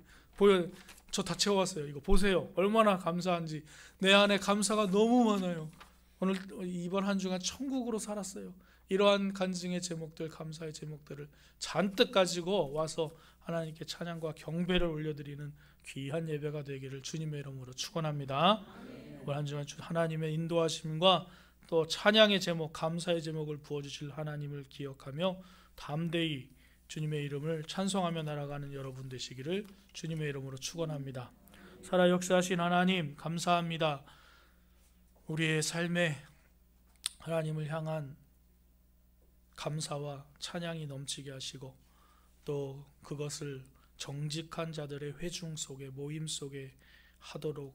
저 다 채워왔어요. 이거 보세요. 얼마나 감사한지. 내 안에 감사가 너무 많아요. 오늘 이번 한 주간 천국으로 살았어요. 이러한 간증의 제목들, 감사의 제목들을 잔뜩 가지고 와서 하나님께 찬양과 경배를 올려드리는 귀한 예배가 되기를 주님의 이름으로 축원합니다. 이번 한 주간 하나님의 인도하심과 또 찬양의 제목, 감사의 제목을 부어주실 하나님을 기억하며 담대히 주님의 이름을 찬송하며 날아가는 여러분 되시기를 주님의 이름으로 축원합니다. 살아 역사하신 하나님 감사합니다. 우리의 삶에 하나님을 향한 감사와 찬양이 넘치게 하시고 또 그것을 정직한 자들의 회중 속에, 모임 속에 하도록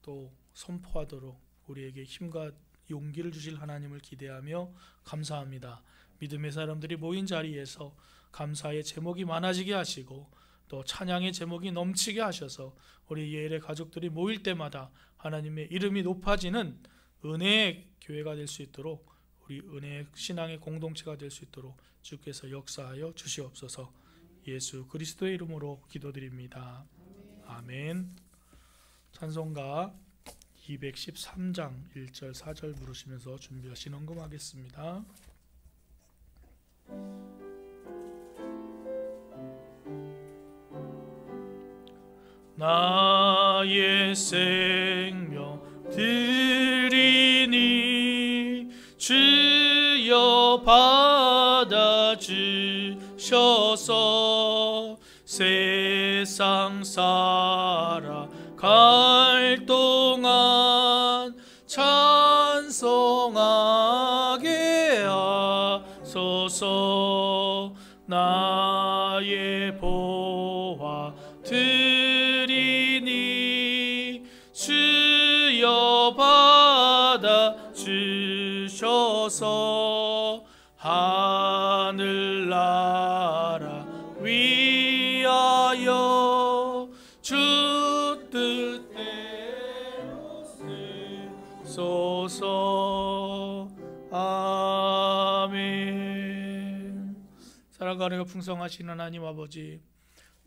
또 선포하도록 우리에게 힘과 용기를 주실 하나님을 기대하며 감사합니다. 믿음의 사람들이 모인 자리에서 감사의 제목이 많아지게 하시고 또 찬양의 제목이 넘치게 하셔서 우리 예일의 가족들이 모일 때마다 하나님의 이름이 높아지는 은혜의 교회가 될 수 있도록, 우리 은혜의 신앙의 공동체가 될 수 있도록 주께서 역사하여 주시옵소서. 예수 그리스도의 이름으로 기도드립니다. 아멘. 찬송가 213장 1절 4절 부르시면서 준비하신 헌금하겠습니다. 나의 생명 드리니 주여 받아주셔서 세상 살아갈 동안 찬송하게 하소서. 나의 보화 드리니 주여 받아주셔서 하늘나라 위하여 주 뜻대로 쓰소서. 아멘. 사랑과 은혜가 풍성하신 하나님 아버지,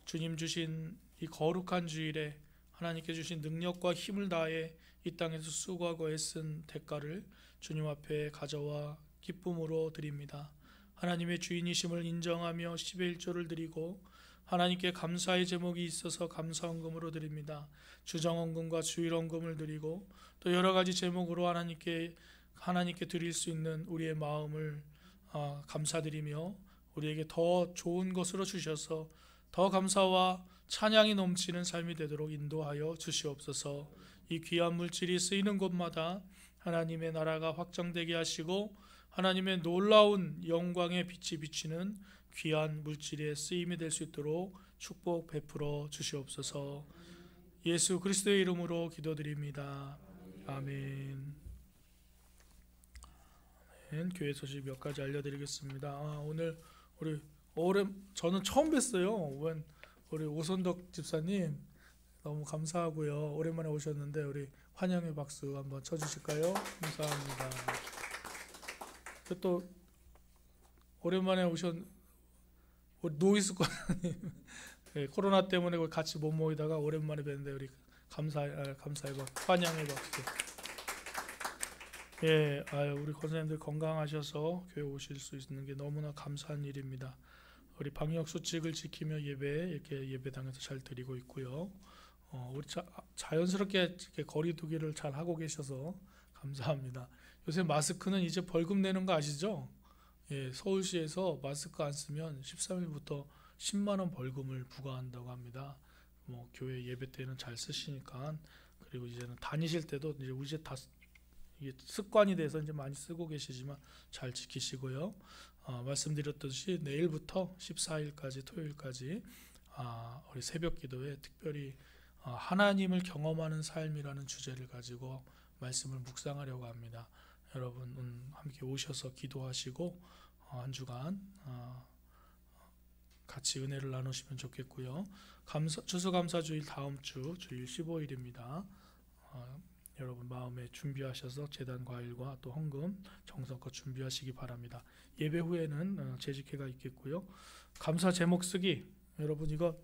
주님 주신 이 거룩한 주일에 하나님께 주신 능력과 힘을 다해 이 땅에서 수고하고 애쓴 대가를 주님 앞에 가져와 기쁨으로 드립니다. 하나님의 주인이심을 인정하며 10의 1조를 드리고 하나님께 감사의 제목이 있어서 감사헌금으로 드립니다. 주정헌금과 주일헌금을 드리고 또 여러 가지 제목으로 하나님께 드릴 수 있는 우리의 마음을 감사드리며 우리에게 더 좋은 것으로 주셔서 더 감사와 찬양이 넘치는 삶이 되도록 인도하여 주시옵소서. 이 귀한 물질이 쓰이는 곳마다 하나님의 나라가 확장되게 하시고 하나님의 놀라운 영광의 빛이 비치는 귀한 물질의 쓰임이 될 수 있도록 축복 베풀어 주시옵소서. 예수 그리스도의 이름으로 기도드립니다. 아멘. 교회 소식 몇 가지 알려드리겠습니다. 오늘 저는 처음 뵀어요. 우리 오선덕 집사님 너무 감사하고요. 오랜만에 오셨는데 우리 환영의 박수 한번 쳐주실까요? 감사합니다. 또 오랜만에 오신 노이스 권사님 코로나 때문에 같이 못 모이다가 오랜만에 뵀는데 우리 감사의 박수, 환영의 박수. 예, 우리 권사님들 건강하셔서 교회 오실 수 있는 게 너무나 감사한 일입니다. 우리 방역 수칙을 지키며 이렇게 예배당에서 잘 드리고 있고요. 우리 자연스럽게 이렇게 거리 두기를 잘 하고 계셔서 감사합니다. 요새 마스크는 이제 벌금 내는 거 아시죠? 예, 서울시에서 마스크 안 쓰면 13일부터 10만 원 벌금을 부과한다고 합니다. 교회 예배 때는 잘 쓰시니까. 그리고 이제는 다니실 때도 이제 다 이게 습관이 돼서 이제 많이 쓰고 계시지만 잘 지키시고요. 말씀드렸듯이 내일부터 14일까지 토요일까지 우리 새벽 기도에 특별히 하나님을 경험하는 삶이라는 주제를 가지고 말씀을 묵상하려고 합니다. 여러분 함께 오셔서 기도하시고 한 주간 같이 은혜를 나누시면 좋겠고요. 추수감사주일 다음 주 주일 15일입니다. 여러분 마음에 준비하셔서 제단 과일과 또 헌금 정성껏 준비하시기 바랍니다. 예배 후에는 재직회가 있겠고요. 감사 제목 쓰기, 여러분 이거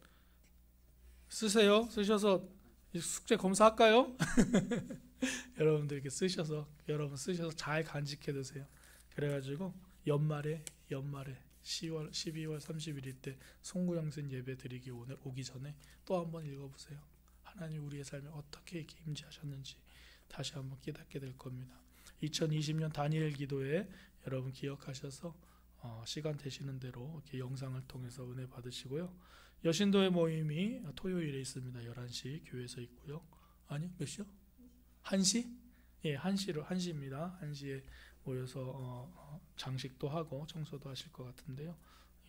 쓰세요. 쓰셔서 숙제 검사할까요? 여러분들 이렇게 쓰셔서 잘 간직해 두세요. 그래가지고 연말에 10월 12월 31일 때 송구영신 예배 드리기 오기 전에 또 한번 읽어보세요. 하나님 우리의 삶에 어떻게 이렇게 임재하셨는지 다시 한번 깨닫게 될 겁니다. 2020년 다니엘 기도에 여러분 기억하셔서 시간 되시는 대로 이렇게 영상을 통해서 은혜 받으시고요. 여신도의 모임이 토요일에 있습니다. 11시 교회에서 있고요. 아니요, 몇 시요? 1시? 예, 1시입니다. 1시에 모여서 장식도 하고 청소도 하실 것 같은데요.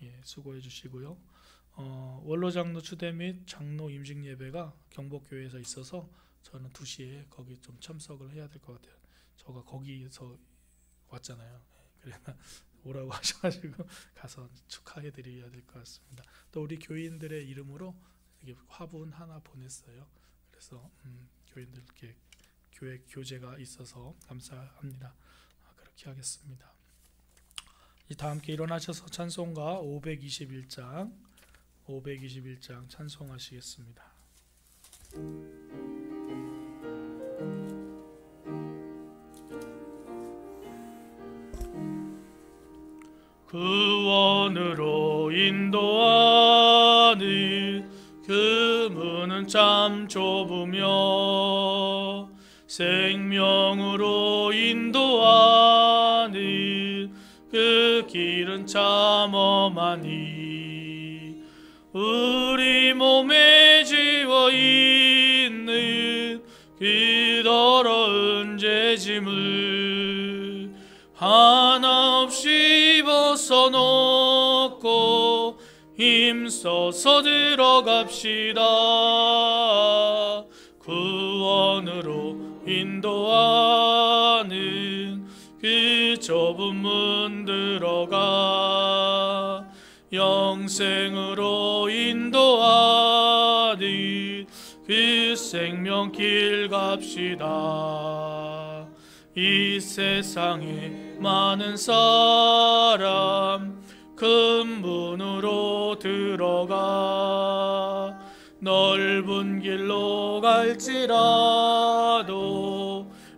예, 수고해 주시고요. 원로장로 추대 및 장로 임직 예배가 경복교회에서 있어서 저는 2시에 거기 좀 참석을 해야 될 것 같아요. 저가 거기서 왔잖아요. 그래서 오라고 하셔가지고 가서 축하해 드려야 될 것 같습니다. 또 우리 교인들의 이름으로 이렇게 화분 하나 보냈어요. 그래서 교인들께 교회 교제가 있어서 감사합니다. 그렇게 하겠습니다. 다 함께 일어나셔서 찬송가 521장 찬송하시겠습니다. 구원으로 인도하는 그 문은 참 좁으며 생명으로 인도하는 그 길은 참 험하니 우리 몸에 지워 있는 그 더러운 죄짐을 하나 없이 벗어놓고 힘써서 들어갑시다. 구원으로 인도하는 그 좁은 문 들어가 영생으로 인도하는 그 생명길 갑시다. 이 세상에 많은 사람 큰 문으로 들어가 넓은 길로 갈지라도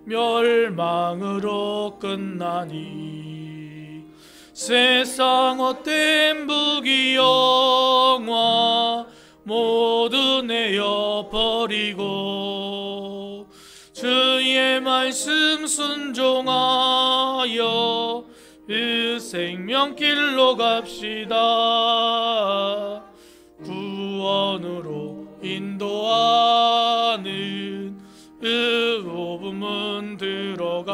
멸망으로 끝나니 세상 헛된 부귀영화 모두 내어버리고 주의 말씀 순종하여 그 생명길로 갑시다. 구원으로 인도하는 그 좁은 문 들어가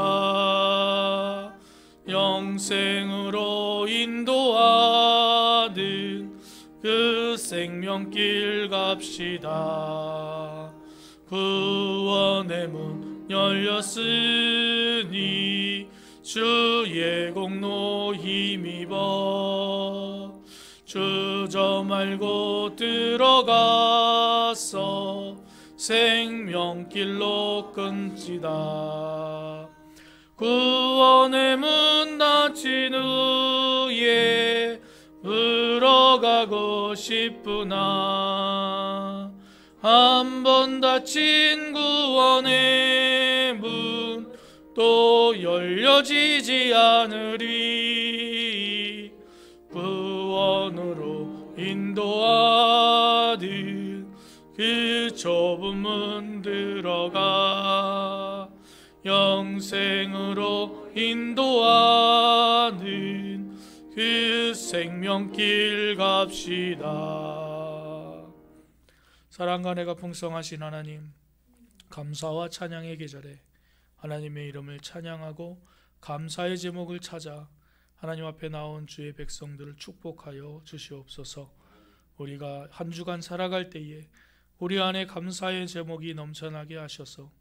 영생으로 인도하는 그 생명길 갑시다. 구원의 문 열렸으니 주의 공로 힘입어 주저 말고 들어가서 생명길로 끊지다. 구원의 문 닫힌 후에 들어가고 싶으나 한 번 닫힌 구원의 문 또 열려지지 않으리. 구원으로 인도하는 그 좁은 문 들어가 영생으로 인도하는 그 생명길 갑시다. 사랑과 은혜가 풍성하신 하나님, 감사와 찬양의 계절에 하나님의 이름을 찬양하고 감사의 제목을 찾아 하나님 앞에 나온 주의 백성들을 축복하여 주시옵소서. 우리가 한 주간 살아갈 때에 우리 안에 감사의 제목이 넘쳐나게 하셔서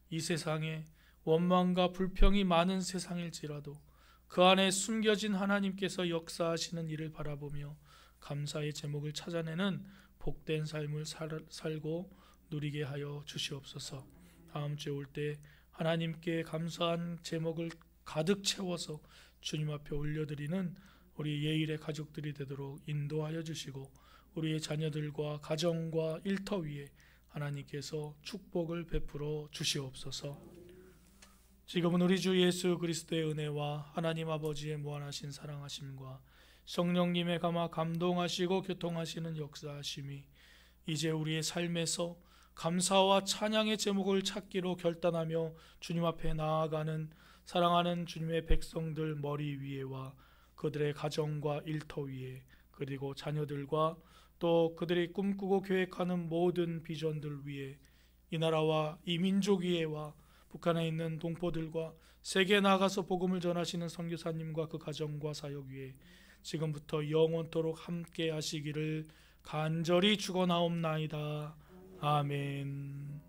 이 세상에 원망과 불평이 많은 세상일지라도 그 안에 숨겨진 하나님께서 역사하시는 일을 바라보며 감사의 제목을 찾아내는 복된 삶을 살고 누리게 하여 주시옵소서. 다음 주에 올 때 하나님께 감사한 제목을 가득 채워서 주님 앞에 올려드리는 우리 예일의 가족들이 되도록 인도하여 주시고 우리의 자녀들과 가정과 일터 위에 하나님께서 축복을 베풀어 주시옵소서. 지금은 우리 주 예수 그리스도의 은혜와 하나님 아버지의 무한하신 사랑하심과 성령님의 감화 감동하시고 교통하시는 역사하심이 이제 우리의 삶에서 감사와 찬양의 제목을 찾기로 결단하며 주님 앞에 나아가는 사랑하는 주님의 백성들 머리 위에와 그들의 가정과 일터 위에 그리고 자녀들과 또 그들이 꿈꾸고 계획하는 모든 비전들 위에 이 나라와 이 민족 위에와 북한에 있는 동포들과 세계에 나가서 복음을 전하시는 선교사님과 그 가정과 사역 위에 지금부터 영원토록 함께 하시기를 간절히 축원하옵나이다. 아멘.